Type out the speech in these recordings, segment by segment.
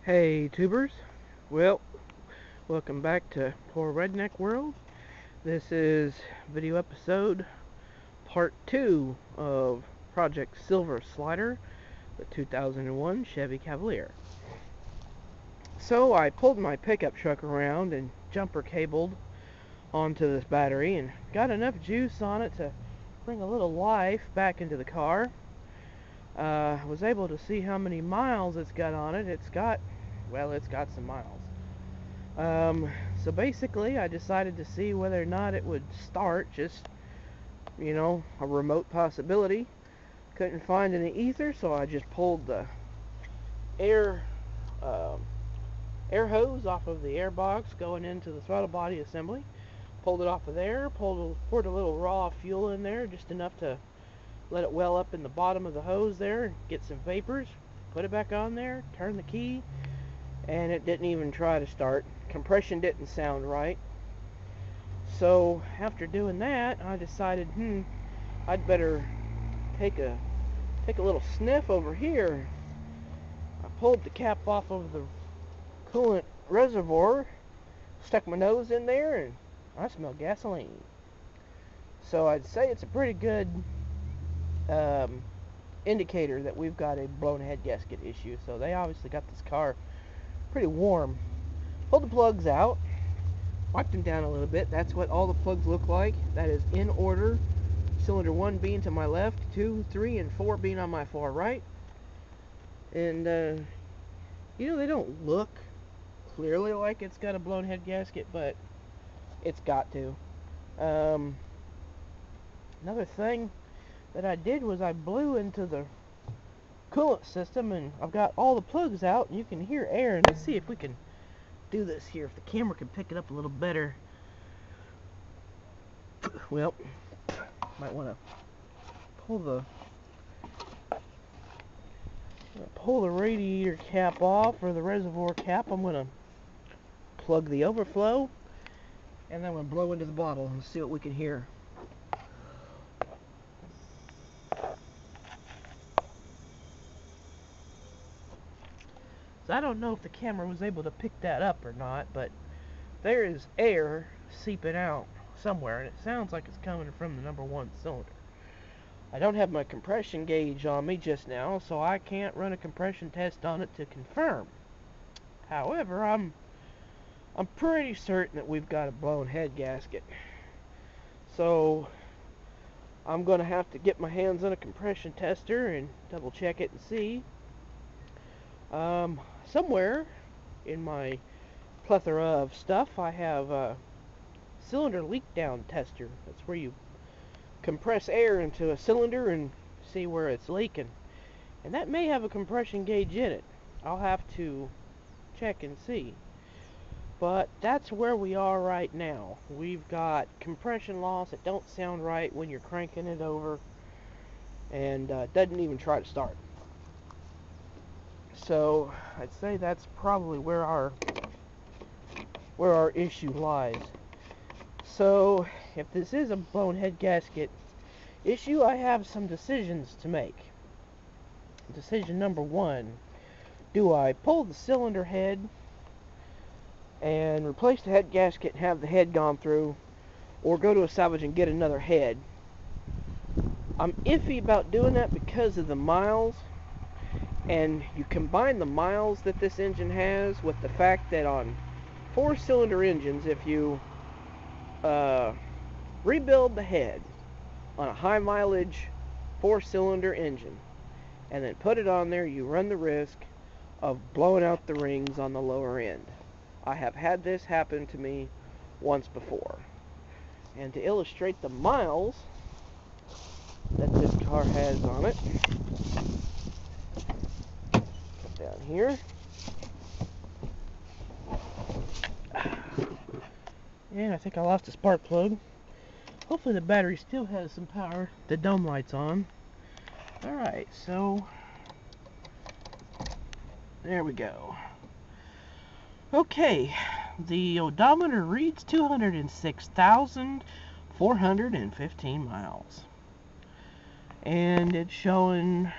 Hey tubers, well, welcome back to Poor Redneck World. This is video episode part 2 of Project Silver Slider, the 2001 Chevy Cavalier. So I pulled my pickup truck around and jumper cabled onto this battery and got enough juice on it to bring a little life back into the car. Was able to see how many miles it's got on it. It's got some miles. So basically, I decided to see whether or not it would start, just, a remote possibility. Couldn't find any ether, so I just pulled the air hose off of the air box going into the throttle body assembly. Pulled it off of there, poured a little raw fuel in there, just enough to let it well up in the bottom of the hose there, get some vapors, put it back on there, turn the key, and it didn't even try to start. Compression didn't sound right. So after doing that, I decided, I'd better take a little sniff over here. I pulled the cap off of the coolant reservoir, stuck my nose in there, and I smell gasoline. So I'd say it's a pretty good indicator that we've got a blown head gasket issue. So they obviously got this car pretty warm. Pulled the plugs out, wiped them down a little bit. That's what all the plugs look like. That is in order. Cylinder 1 being to my left, 2, 3, and 4 being on my far right. And they don't look clearly like it's got a blown head gasket, but it's got to. Another thing that I did was I blew into the coolant system, and I've got all the plugs out, and you can hear air. And let's see if we can do this here, if the camera can pick it up a little better. Well, might want to pull the radiator cap off, or the reservoir cap. I'm going to plug the overflow, and then I'm going to blow into the bottle and see what we can hear. So I don't know if the camera was able to pick that up or not, but there is air seeping out somewhere, and it sounds like it's coming from the number 1 cylinder. I don't have my compression gauge on me just now, so I can't run a compression test on it to confirm. However, I'm pretty certain that we've got a blown head gasket. So I'm going to have to get my hands on a compression tester and double check it and see. Somewhere in my plethora of stuff, I have a cylinder leak down tester. That's where you compress air into a cylinder and see where it's leaking. And that may have a compression gauge in it. I'll have to check and see. But that's where we are right now. We've got compression loss. It don't sound right when you're cranking it over, and doesn't even try to start. So I'd say that's probably where our issue lies. So if this is a blown head gasket issue, I have some decisions to make. Decision number 1: do I pull the cylinder head and replace the head gasket and have the head gone through, or go to a salvage and get another head? I'm iffy about doing that because of the miles. And you combine the miles that this engine has with the fact that on 4-cylinder engines, if you rebuild the head on a high mileage 4-cylinder engine and then put it on there, you run the risk of blowing out the rings on the lower end. I have had this happen to me once before. And to illustrate the miles that this car has on it, down here, and I think I lost a spark plug. Hopefully the battery still has some power. The dome light's on. Alright, so there we go. Okay, the odometer reads 206,415 miles, and it's showing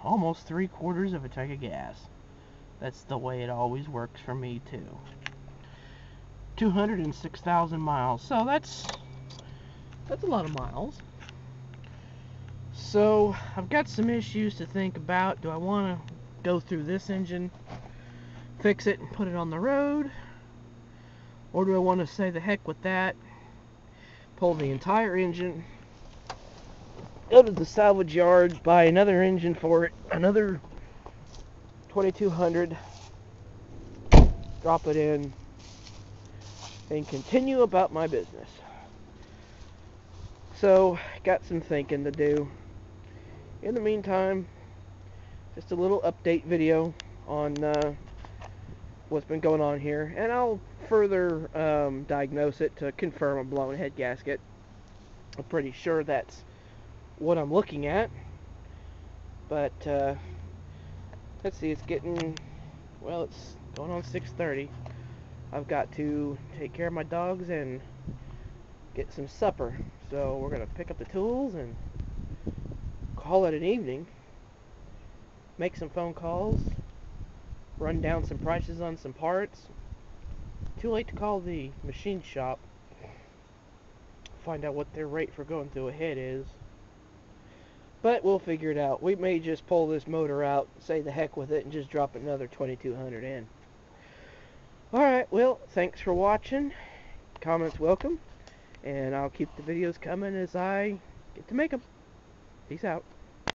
almost 3/4 of a tank of gas. That's the way it always works for me too. 206,000 miles. So that's a lot of miles. So I've got some issues to think about. Do I want to go through this engine, fix it, and put it on the road? Or do I want to say the heck with that, pull the entire engine, go to the salvage yard, buy another engine for it, another 2200, drop it in, and continue about my business? So, got some thinking to do. In the meantime, just a little update video on what's been going on here, and I'll further diagnose it to confirm a blown head gasket. I'm pretty sure that's what I'm looking at, but let's see, it's getting, well, it's going on 6:30. I've got to take care of my dogs and get some supper, so we're gonna pick up the tools and call it an evening, make some phone calls, run down some prices on some parts. Too late to call the machine shop, find out what their rate for going through a head is, but we'll figure it out. We may just pull this motor out, say the heck with it, and just drop another 2200 in. Alright, well, thanks for watching. Comments welcome, and I'll keep the videos coming as I get to make them. Peace out.